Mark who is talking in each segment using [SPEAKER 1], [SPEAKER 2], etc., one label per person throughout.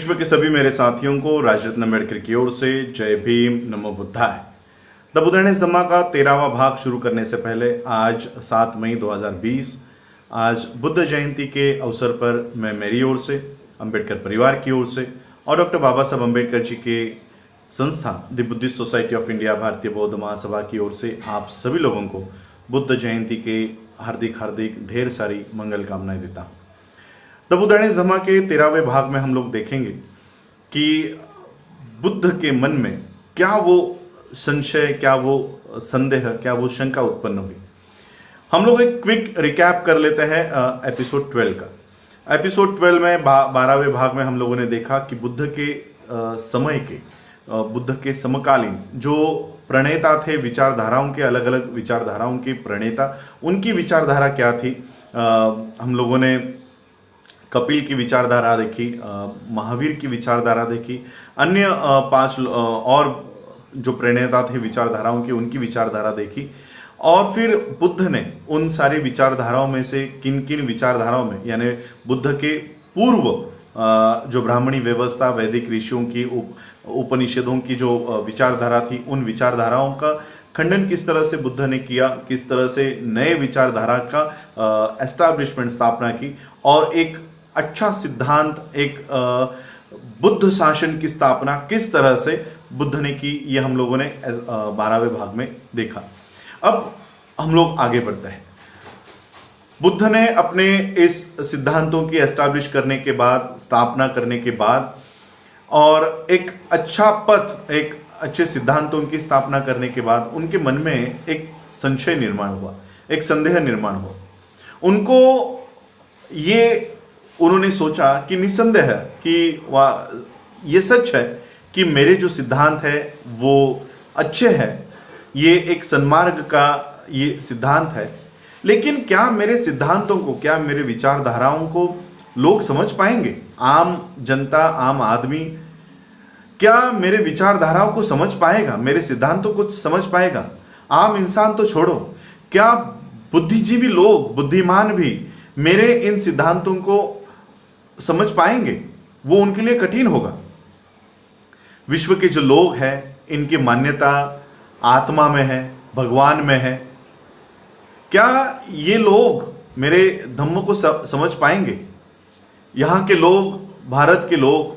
[SPEAKER 1] विश्व के सभी मेरे साथियों को राजरत्न अम्बेडकर की ओर से जय भीम, नमो बुद्धाय। द बुद्धाइज धम्मा का 13वां भाग शुरू करने से पहले आज 7 मई 2020 आज बुद्ध जयंती के अवसर पर मैं मेरी ओर से, अम्बेडकर परिवार की ओर से और डॉक्टर बाबा साहब अम्बेडकर जी के संस्था the Buddhist society of India भारतीय बौद्ध महासभा की ओर से आप सभी लोगों को बुद्ध जयंती के हार्दिक ढेर सारी मंगल कामनाएं देता हूँ। द बुद्धाइज धम्मा के 13वें भाग में हम लोग देखेंगे कि बुद्ध के मन में क्या वो संशय, क्या वो संदेह, क्या वो शंका उत्पन्न हुई। हम लोग एक क्विक रिकैप कर लेते हैं एपिसोड 12 का। एपिसोड 12 में 12वें भाग में हम लोगों ने देखा कि बुद्ध के समय के बुद्ध के समकालीन जो प्रणेता थे, विचारधाराओं के अलग अलग विचारधाराओं के प्रणेता, उनकी विचारधारा क्या थी। हम लोगों ने कपिल की विचारधारा देखी, महावीर की विचारधारा देखी, अन्य 5 और जो प्रणेता थे विचारधाराओं की, उनकी विचारधारा देखी। और फिर बुद्ध ने उन सारी विचारधाराओं में से किन किन विचारधाराओं में, यानी बुद्ध के पूर्व जो ब्राह्मणी व्यवस्था, वैदिक ऋषियों की, उपनिषदों की जो विचारधारा थी, उन विचारधाराओं का खंडन किस तरह से बुद्ध ने किया, किस तरह से नए विचारधारा का एस्टैब्लिशमेंट, स्थापना की और एक अच्छा सिद्धांत, एक बुद्ध शासन की स्थापना किस तरह से बुद्ध ने की, ये हम लोगों ने 12वें भाग में देखा। अब हम लोग आगे बढ़ते हैं। बुद्ध ने अपने इस सिद्धांतों की एस्टैब्लिश करने के बाद, स्थापना करने के बाद और एक अच्छा पथ, एक अच्छे सिद्धांतों की स्थापना करने के बाद उनके मन में एक संशय निर्माण हुआ, एक संदेह निर्माण हुआ। उन्होंने सोचा कि निसंदेह कि ये सच है कि मेरे जो सिद्धांत है वो अच्छे हैं, ये एक सन्मार्ग का ये सिद्धांत है, लेकिन क्या मेरे सिद्धांतों को, क्या मेरे विचारधाराओं को लोग समझ पाएंगे? आम जनता, आम आदमी क्या मेरे विचारधाराओं को समझ पाएगा, मेरे सिद्धांतों को समझ पाएगा? आम इंसान तो छोड़ो, क्या बुद्धिजीवी लोग, बुद्धिमान भी मेरे इन सिद्धांतों को समझ पाएंगे? वो उनके लिए कठिन होगा। विश्व के जो लोग हैं, इनकी मान्यता आत्मा में है, भगवान में है। क्या ये लोग मेरे धम्म को समझ पाएंगे? यहाँ के लोग, भारत के लोग,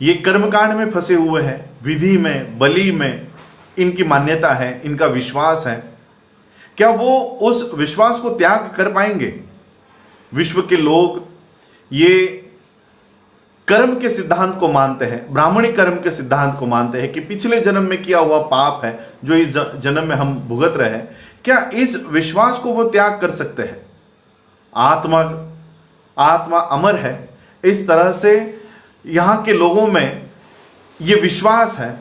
[SPEAKER 1] ये कर्मकांड में फंसे हुए हैं, विधि में, बलि में इनकी मान्यता है, इनका विश्वास है। क्या वो उस विश्वास को त्याग कर पाएंगे? विश्व के लोग ये कर्म के सिद्धांत को मानते हैं, ब्राह्मणी कर्म के सिद्धांत को मानते हैं कि पिछले जन्म में किया हुआ पाप है जो इस जन्म में हम भुगत रहे हैं। क्या इस विश्वास को वो त्याग कर सकते हैं? आत्मा अमर है, इस तरह से यहाँ के लोगों में ये विश्वास है।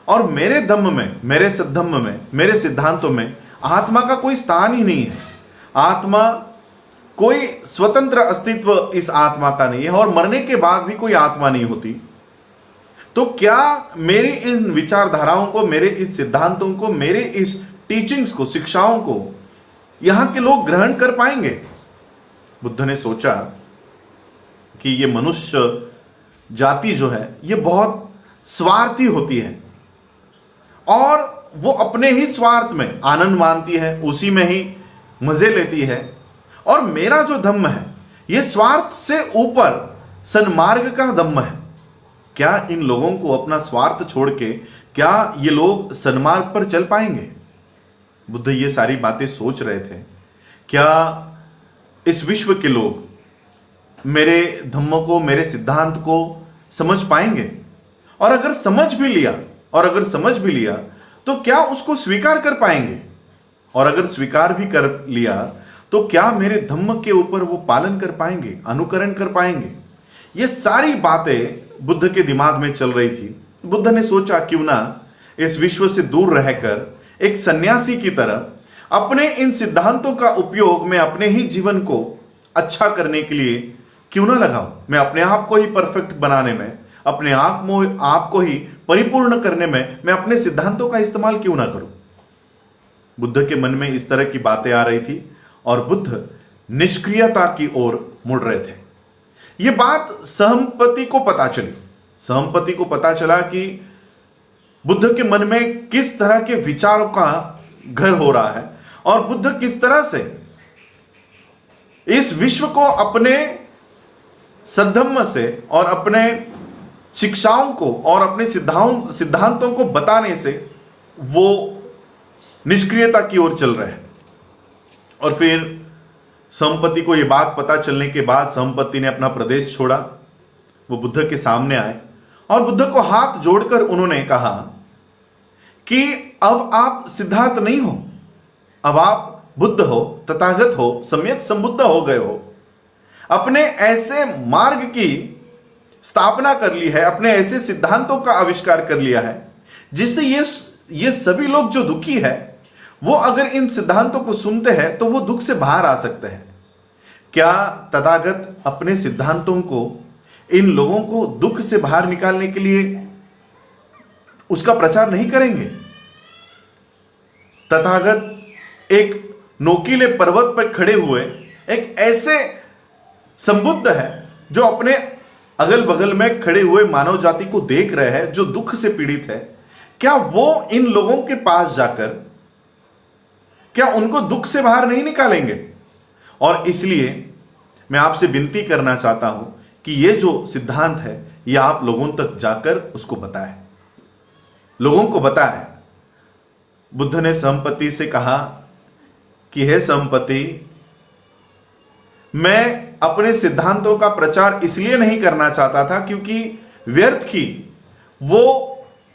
[SPEAKER 1] और मेरे धम्म में, मेरे सद्धम्म में, मेरे सिद्धांतों में आत्मा का कोई स्थान ही नहीं है। आत्मा, कोई स्वतंत्र अस्तित्व इस आत्मा का नहीं है और मरने के बाद भी कोई आत्मा नहीं होती। तो क्या मेरी इन विचारधाराओं को, मेरे इस सिद्धांतों को, मेरे इस टीचिंग्स को, शिक्षाओं को यहां के लोग ग्रहण कर पाएंगे? बुद्ध ने सोचा कि ये मनुष्य जाति जो है ये बहुत स्वार्थी होती है और वो अपने ही स्वार्थ में आनंद मानती है, उसी में ही मजे लेती है। और मेरा जो धम्म है ये स्वार्थ से ऊपर सन्मार्ग का धम्म है। क्या इन लोगों को अपना स्वार्थ छोड़ के, क्या ये लोग सन्मार्ग पर चल पाएंगे? बुद्ध ये सारी बातें सोच रहे थे। क्या इस विश्व के लोग मेरे धम्म को, मेरे सिद्धांत को समझ पाएंगे? और अगर समझ भी लिया तो क्या उसको स्वीकार कर पाएंगे? और अगर स्वीकार भी कर लिया तो क्या मेरे धम्म के ऊपर वो पालन कर पाएंगे, अनुकरण कर पाएंगे? ये सारी बातें बुद्ध के दिमाग में चल रही थी। बुद्ध ने सोचा क्यों ना इस विश्व से दूर रहकर एक सन्यासी की तरह अपने इन सिद्धांतों का उपयोग मैं अपने ही जीवन को अच्छा करने के लिए क्यों ना लगाऊं। मैं अपने आप को ही परफेक्ट बनाने में, अपने आप को ही परिपूर्ण करने में मैं अपने सिद्धांतों का इस्तेमाल क्यों ना करूं? बुद्ध के मन में इस तरह की बातें आ रही थी और बुद्ध निष्क्रियता की ओर मुड़ रहे थे। यह बात सहमपति को पता चली। सहमपति को पता चला कि बुद्ध के मन में किस तरह के विचारों का घर हो रहा है और बुद्ध किस तरह से इस विश्व को अपने सद्धम्म से और अपने शिक्षाओं को और अपने सिद्धांतों को बताने से वो निष्क्रियता की ओर चल रहे हैं। और फिर सहमपति को यह बात पता चलने के बाद सहमपति ने अपना प्रदेश छोड़ा। वो बुद्ध के सामने आए और बुद्ध को हाथ जोड़कर उन्होंने कहा कि अब आप सिद्धार्थ नहीं हो, अब आप बुद्ध हो, तथागत हो, सम्यक संबुद्ध हो गए हो। अपने ऐसे मार्ग की स्थापना कर ली है, अपने ऐसे सिद्धांतों का आविष्कार कर लिया है जिससे ये सभी लोग जो दुखी है वो अगर इन सिद्धांतों को सुनते हैं तो वो दुख से बाहर आ सकते हैं। क्या तथागत अपने सिद्धांतों को इन लोगों को दुख से बाहर निकालने के लिए उसका प्रचार नहीं करेंगे? तथागत एक नोकीले पर्वत पर खड़े हुए एक ऐसे संबुद्ध है जो अपने अगल बगल में खड़े हुए मानव जाति को देख रहे हैं जो दुख से पीड़ित है। क्या वो इन लोगों के पास जाकर क्या उनको दुख से बाहर नहीं निकालेंगे? और इसलिए मैं आपसे विनती करना चाहता हूं कि ये जो सिद्धांत है ये आप लोगों तक जाकर उसको बताएं, लोगों को बताएं। बुद्ध ने सहमपति से कहा कि हे सहमपति, मैं अपने सिद्धांतों का प्रचार इसलिए नहीं करना चाहता था क्योंकि व्यर्थ की वो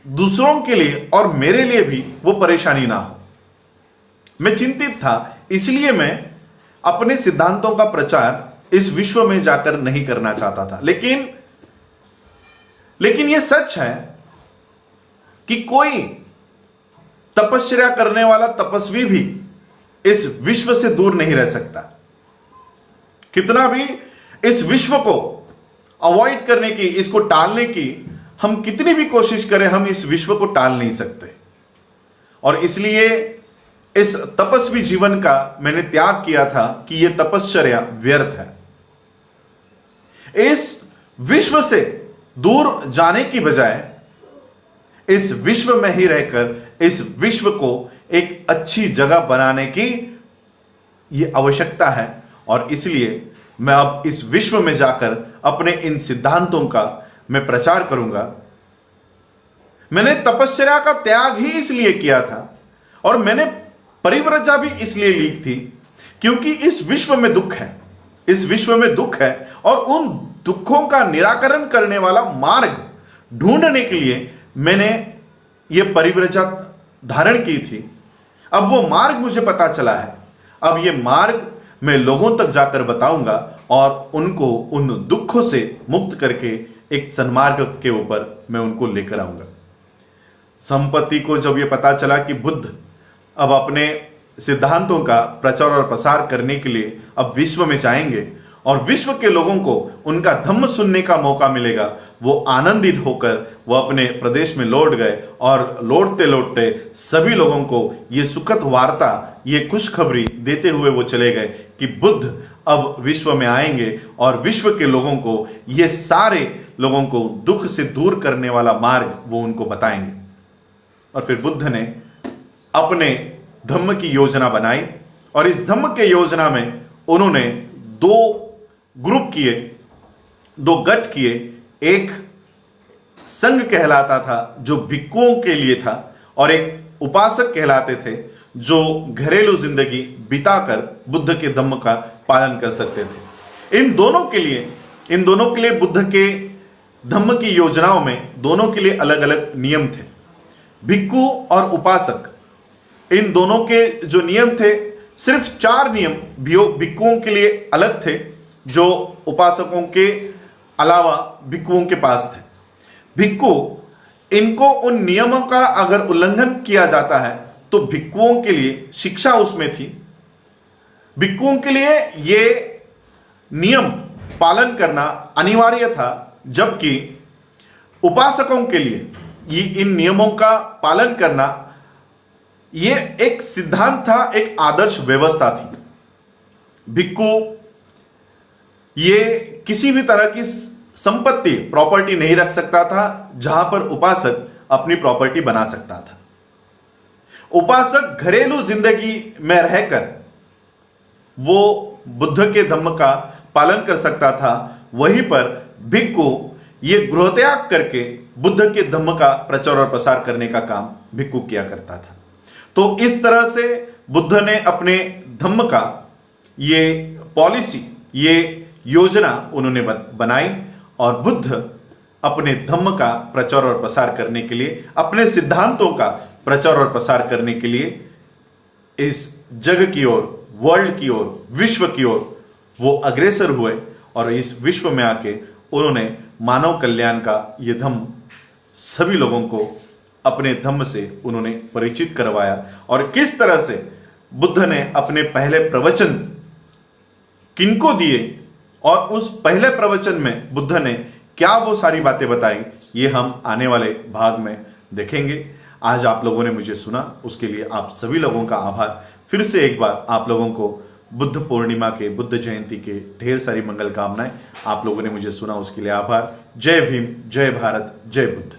[SPEAKER 1] दूसरों के लिए और मेरे लिए भी वो परेशानी ना हो। मैं चिंतित था, इसलिए मैं अपने सिद्धांतों का प्रचार इस विश्व में जाकर नहीं करना चाहता था। लेकिन यह सच है कि कोई तपस्या करने वाला तपस्वी भी इस विश्व से दूर नहीं रह सकता। कितना भी इस विश्व को अवॉइड करने की, इसको टालने की हम कितनी भी कोशिश करें, हम इस विश्व को टाल नहीं सकते। और इसलिए इस तपस्वी जीवन का मैंने त्याग किया था कि यह तपश्चर्या व्यर्थ है। इस विश्व से दूर जाने की बजाय इस विश्व में ही रहकर इस विश्व को एक अच्छी जगह बनाने की यह आवश्यकता है। और इसलिए मैं अब इस विश्व में जाकर अपने इन सिद्धांतों का मैं प्रचार करूंगा। मैंने तपस्या का त्याग ही इसलिए किया था और मैंने परिव्रजा भी इसलिए ली थी क्योंकि इस विश्व में दुख है, इस विश्व में दुख है और उन दुखों का निराकरण करने वाला मार्ग ढूंढने के लिए मैंने यह परिव्रजा धारण की थी। अब वो मार्ग मुझे पता चला है, अब ये मार्ग मैं लोगों तक जाकर बताऊंगा और उनको उन दुखों से मुक्त करके एक सन्मार्ग के ऊपर मैं उनको लेकर आऊंगा। संपत्ति को जब यह पता चला कि बुद्ध अब अपने सिद्धांतों का प्रचार और प्रसार करने के लिए अब विश्व में जाएंगे और विश्व के लोगों को उनका धम्म सुनने का मौका मिलेगा, वो आनंदित होकर वो अपने प्रदेश में लौट गए और लौटते लौटते सभी लोगों को ये सुखद वार्ता, ये खुशखबरी देते हुए वो चले गए कि बुद्ध अब विश्व में आएंगे और विश्व के लोगों को, ये सारे लोगों को दुख से दूर करने वाला मार्ग वो उनको बताएंगे। और फिर बुद्ध ने अपने धम्म की योजना बनाई और इस धम्म के योजना में उन्होंने दो ग्रुप किए, दो गट किए। एक संघ कहलाता था जो भिक्षुओं के लिए था और एक उपासक कहलाते थे जो घरेलू जिंदगी बिताकर बुद्ध के धम्म का पालन कर सकते थे। इन दोनों के लिए बुद्ध के धम्म की योजनाओं में दोनों के लिए अलग अलग नियम थे। भिक्षु और उपासक, इन दोनों के जो नियम थे, सिर्फ 4 नियम भिक्षुओं के लिए अलग थे जो उपासकों के अलावा भिक्षुओं के पास थे। भिक्षु, इनको उन नियमों का अगर उल्लंघन किया जाता है तो भिक्षुओं के लिए शिक्षा उसमें थी। भिक्षुओं के लिए ये नियम पालन करना अनिवार्य था, जबकि उपासकों के लिए ये इन नियमों का पालन करना ये एक सिद्धांत था, एक आदर्श व्यवस्था थी। भिक्षु ये किसी भी तरह की संपत्ति प्रॉपर्टी नहीं रख सकता था जहां पर उपासक अपनी प्रॉपर्टी बना सकता था। उपासक घरेलू जिंदगी में रहकर वो बुद्ध के धम्म का पालन कर सकता था, वहीं पर भिक्खु ये गृहत्याग करके बुद्ध के धम्म का प्रचार और प्रसार करने का काम भिक्खु किया करता था। तो इस तरह से बुद्ध ने अपने धम्म का ये पॉलिसी, ये योजना उन्होंने बनाई और बुद्ध अपने धम्म का प्रचार और प्रसार करने के लिए, अपने सिद्धांतों का प्रचार और प्रसार करने के लिए इस जग की ओर, वर्ल्ड की ओर, विश्व की ओर वो अग्रसर हुए और इस विश्व में आके उन्होंने मानव कल्याण का ये धम्म सभी लोगों को अपने धम्म से उन्होंने परिचित करवाया। और किस तरह से बुद्ध ने अपने पहले प्रवचन किनको दिए और उस पहले प्रवचन में बुद्ध ने क्या वो सारी बातें बताई, ये हम आने वाले भाग में देखेंगे। आज आप लोगों ने मुझे सुना, उसके लिए आप सभी लोगों का आभार। फिर से एक बार आप लोगों को बुद्ध पूर्णिमा के, बुद्ध जयंती के ढेर सारी मंगल कामनाएं। आप लोगों ने मुझे सुना, उसके लिए आभार। जय भीम, जय भारत, जय बुद्ध।